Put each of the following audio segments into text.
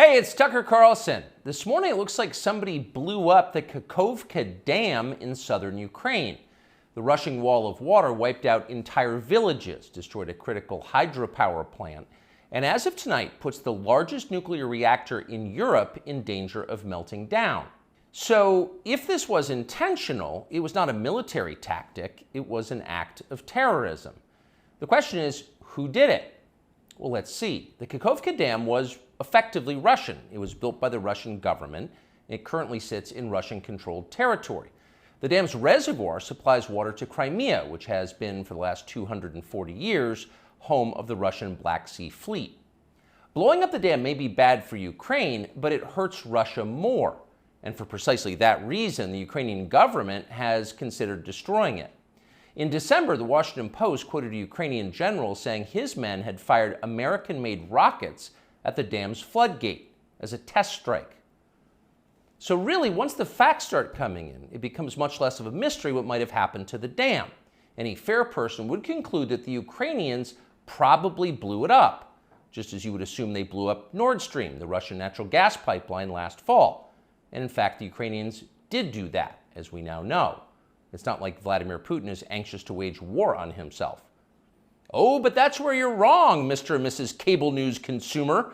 Hey, it's Tucker Carlson. This morning it looks like somebody blew up the Kakhovka Dam in southern Ukraine. The rushing wall of water wiped out entire villages, destroyed a critical hydropower plant, and as of tonight puts the largest nuclear reactor in Europe in danger of melting down. So if this was intentional, it was not a military tactic, it was an act of terrorism. The question is, who did it? Well, let's see. The Kakhovka Dam was effectively Russian. It was built by the Russian government. It currently sits in Russian-controlled territory. The dam's reservoir supplies water to Crimea, which has been, for the last 240 years, home of the Russian Black Sea Fleet. Blowing up the dam may be bad for Ukraine, but it hurts Russia more. And for precisely that reason, the Ukrainian government has considered destroying it. In December, the Washington Post quoted a Ukrainian general saying his men had fired American-made rockets at the dam's floodgate as a test strike. So really, once the facts start coming in, it becomes much less of a mystery what might have happened to the dam. Any fair person would conclude that the Ukrainians probably blew it up, just as you would assume they blew up Nord Stream, the Russian natural gas pipeline, last fall. And in fact, the Ukrainians did do that, as we now know. It's not like Vladimir Putin is anxious to wage war on himself. Oh, but that's where you're wrong, Mr. and Mrs. Cable News consumer.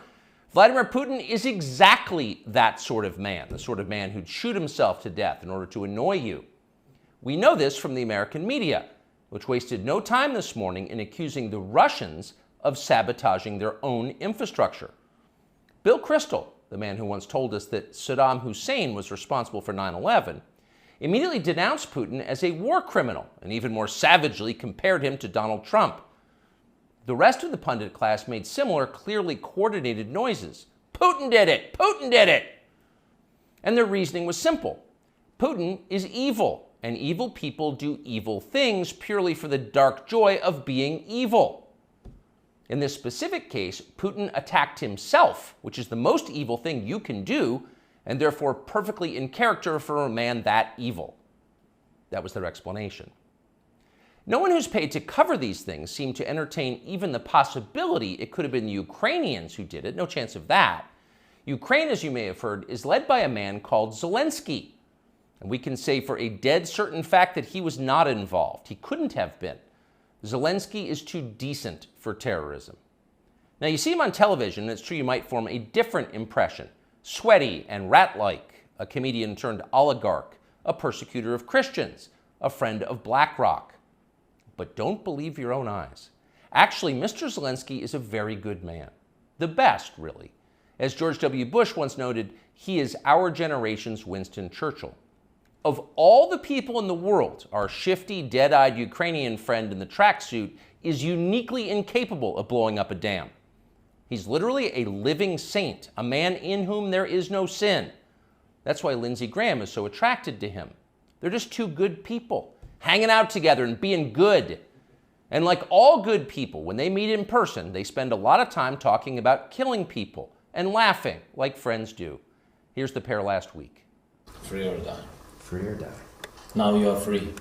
Vladimir Putin is exactly that sort of man, the sort of man who'd shoot himself to death in order to annoy you. We know this from the American media, which wasted no time this morning in accusing the Russians of sabotaging their own infrastructure. Bill Kristol, the man who once told us that Saddam Hussein was responsible for 9/11, immediately denounced Putin as a war criminal and even more savagely compared him to Donald Trump. The rest of the pundit class made similar, clearly coordinated noises. Putin did it! Putin did it! And their reasoning was simple. Putin is evil, and evil people do evil things purely for the dark joy of being evil. In this specific case, Putin attacked himself, which is the most evil thing you can do, and therefore perfectly in character for a man that evil. That was their explanation. No one who's paid to cover these things seemed to entertain even the possibility it could have been the Ukrainians who did it. No chance of that. Ukraine, as you may have heard, is led by a man called Zelensky. And we can say for a dead certain fact that he was not involved. He couldn't have been. Zelensky is too decent for terrorism. Now, you see him on television, and it's true you might form a different impression. Sweaty and rat-like, a comedian turned oligarch, a persecutor of Christians, a friend of BlackRock. But don't believe your own eyes. Actually, Mr. Zelensky is a very good man. The best, really. As George W. Bush once noted, he is our generation's Winston Churchill. Of all the people in the world, our shifty, dead-eyed Ukrainian friend in the tracksuit is uniquely incapable of blowing up a dam. He's literally a living saint, a man in whom there is no sin. That's why Lindsey Graham is so attracted to him. They're just two good people, hanging out together and being good. And like all good people, when they meet in person, they spend a lot of time talking about killing people and laughing like friends do. Here's the pair last week. Free or die. Free or die. Now you are free.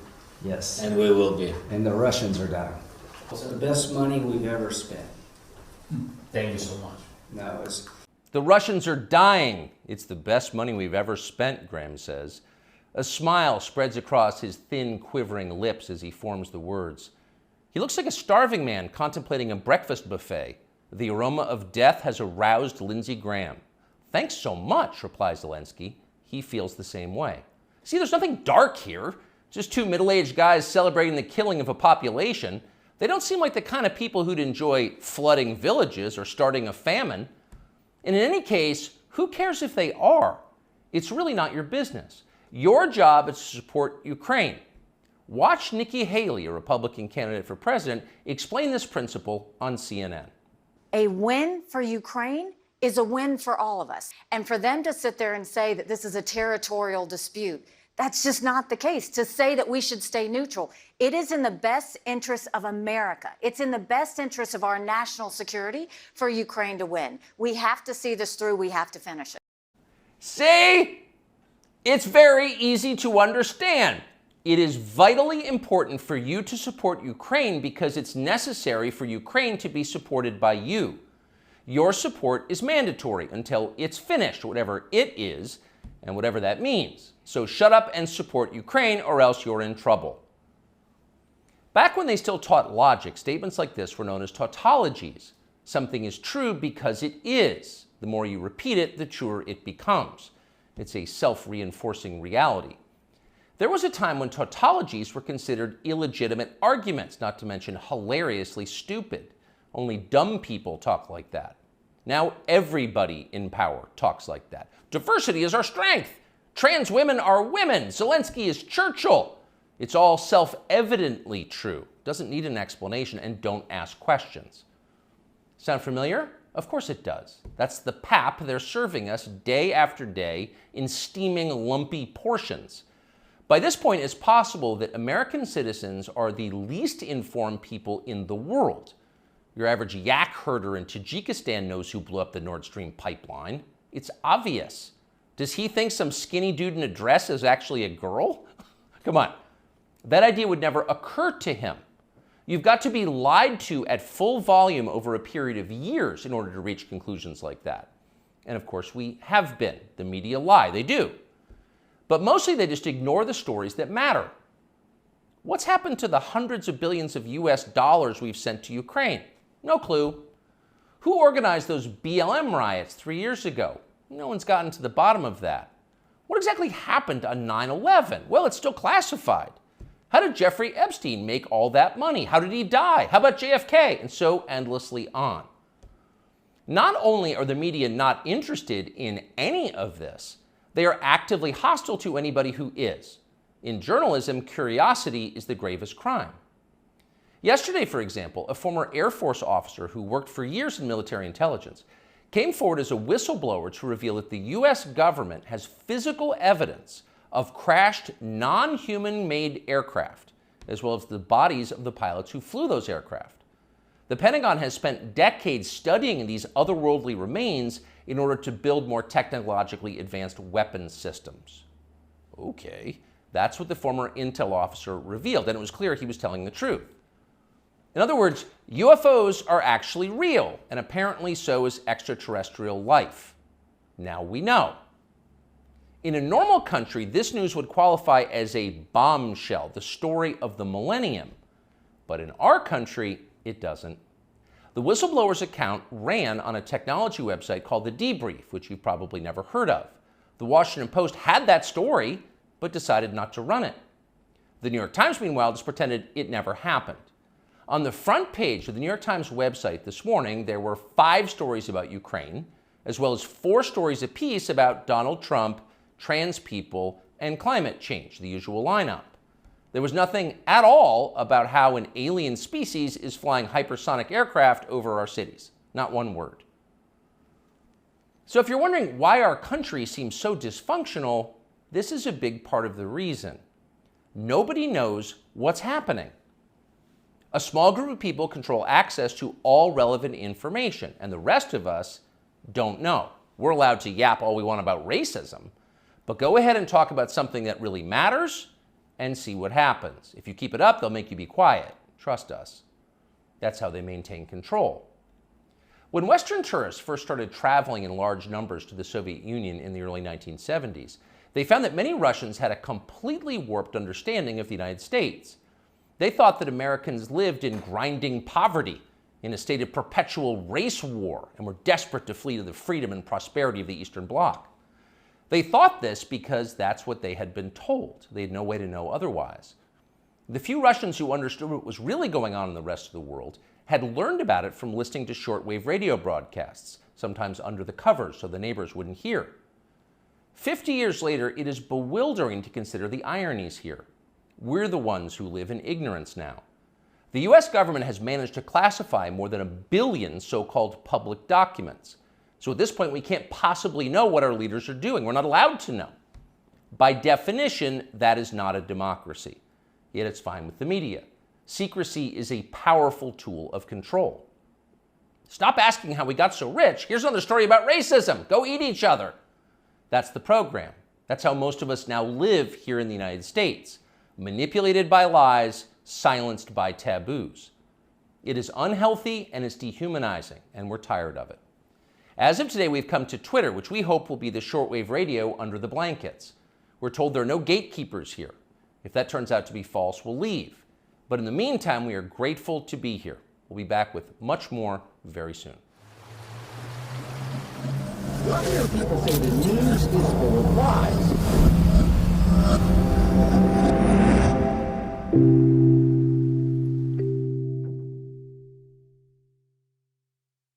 Yes. And we will be. And the Russians are dying. It's the best money we've ever spent. Thank you so much. No, it's... The Russians are dying. It's the best money we've ever spent, Graham says. A smile spreads across his thin, quivering lips as he forms the words. He looks like a starving man contemplating a breakfast buffet. The aroma of death has aroused Lindsey Graham. Thanks so much, replies Zelensky. He feels the same way. See, there's nothing dark here. Just two middle-aged guys celebrating the killing of a population. They don't seem like the kind of people who'd enjoy flooding villages or starting a famine. And in any case, who cares if they are? It's really not your business. Your job is to support Ukraine. Watch Nikki Haley, a Republican candidate for president, explain this principle on CNN. A win for Ukraine is a win for all of us. And for them to sit there and say that this is a territorial dispute, that's just not the case. To say that we should stay neutral, it is in the best interest of America. It's in the best interest of our national security for Ukraine to win. We have to see this through. We have to finish it. See? It's very easy to understand. It is vitally important for you to support Ukraine because it's necessary for Ukraine to be supported by you. Your support is mandatory until it's finished, whatever it is, and whatever that means. So shut up and support Ukraine, or else you're in trouble. Back when they still taught logic, statements like this were known as tautologies. Something is true because it is. The more you repeat it, the truer it becomes. It's a self-reinforcing reality. There was a time when tautologies were considered illegitimate arguments, not to mention hilariously stupid. Only dumb people talk like that. Now everybody in power talks like that. Diversity is our strength. Trans women are women. Zelensky is Churchill. It's all self-evidently true. Doesn't need an explanation, and don't ask questions. Sound familiar? Of course it does. That's the pap they're serving us day after day in steaming, lumpy portions. By this point, it's possible that American citizens are the least informed people in the world. Your average yak herder in Tajikistan knows who blew up the Nord Stream pipeline. It's obvious. Does he think some skinny dude in a dress is actually a girl? Come on. That idea would never occur to him. You've got to be lied to at full volume over a period of years in order to reach conclusions like that. And of course, we have been. The media lie. They do. But mostly they just ignore the stories that matter. What's happened to the hundreds of billions of US dollars we've sent to Ukraine? No clue. Who organized those BLM riots 3 years ago? No one's gotten to the bottom of that. What exactly happened on 9/11? Well, it's still classified. How did Jeffrey Epstein make all that money? How did he die? How about JFK? And so endlessly on. Not only are the media not interested in any of this, they are actively hostile to anybody who is. In journalism, curiosity is the gravest crime. Yesterday, for example, a former Air Force officer who worked for years in military intelligence came forward as a whistleblower to reveal that the US government has physical evidence of crashed non-human-made aircraft, as well as the bodies of the pilots who flew those aircraft. The Pentagon has spent decades studying these otherworldly remains in order to build more technologically advanced weapons systems. Okay, that's what the former intel officer revealed, and it was clear he was telling the truth. In other words, UFOs are actually real, and apparently so is extraterrestrial life. Now we know. In a normal country, this news would qualify as a bombshell, the story of the millennium. But in our country, it doesn't. The whistleblower's account ran on a technology website called The Debrief, which you've probably never heard of. The Washington Post had that story, but decided not to run it. The New York Times, meanwhile, just pretended it never happened. On the front page of the New York Times website this morning, there were 5 stories about Ukraine, as well as 4 stories apiece about Donald Trump, trans people, and climate change, the usual lineup. There was nothing at all about how an alien species is flying hypersonic aircraft over our cities. Not one word. So if you're wondering why our country seems so dysfunctional, this is a big part of the reason. Nobody knows what's happening. A small group of people control access to all relevant information, and the rest of us don't know. We're allowed to yap all we want about racism, but go ahead and talk about something that really matters and see what happens. If you keep it up, they'll make you be quiet. Trust us. That's how they maintain control. When Western tourists first started traveling in large numbers to the Soviet Union in the early 1970s, they found that many Russians had a completely warped understanding of the United States. They thought that Americans lived in grinding poverty, in a state of perpetual race war, and were desperate to flee to the freedom and prosperity of the Eastern Bloc. They thought this because that's what they had been told. They had no way to know otherwise. The few Russians who understood what was really going on in the rest of the world had learned about it from listening to shortwave radio broadcasts, sometimes under the covers so the neighbors wouldn't hear. 50 years later, it is bewildering to consider the ironies here. We're the ones who live in ignorance now. The US government has managed to classify more than 1 billion so-called public documents. So at this point, we can't possibly know what our leaders are doing. We're not allowed to know. By definition, that is not a democracy. Yet it's fine with the media. Secrecy is a powerful tool of control. Stop asking how we got so rich. Here's another story about racism. Go eat each other. That's the program. That's how most of us now live here in the United States. Manipulated by lies, silenced by taboos. It is unhealthy and it's dehumanizing, and we're tired of it. As of today, we've come to Twitter, which we hope will be the shortwave radio under the blankets. We're told there are no gatekeepers here. If that turns out to be false, we'll leave. But in the meantime, we are grateful to be here. We'll be back with much more very soon. People say the news is full of lies.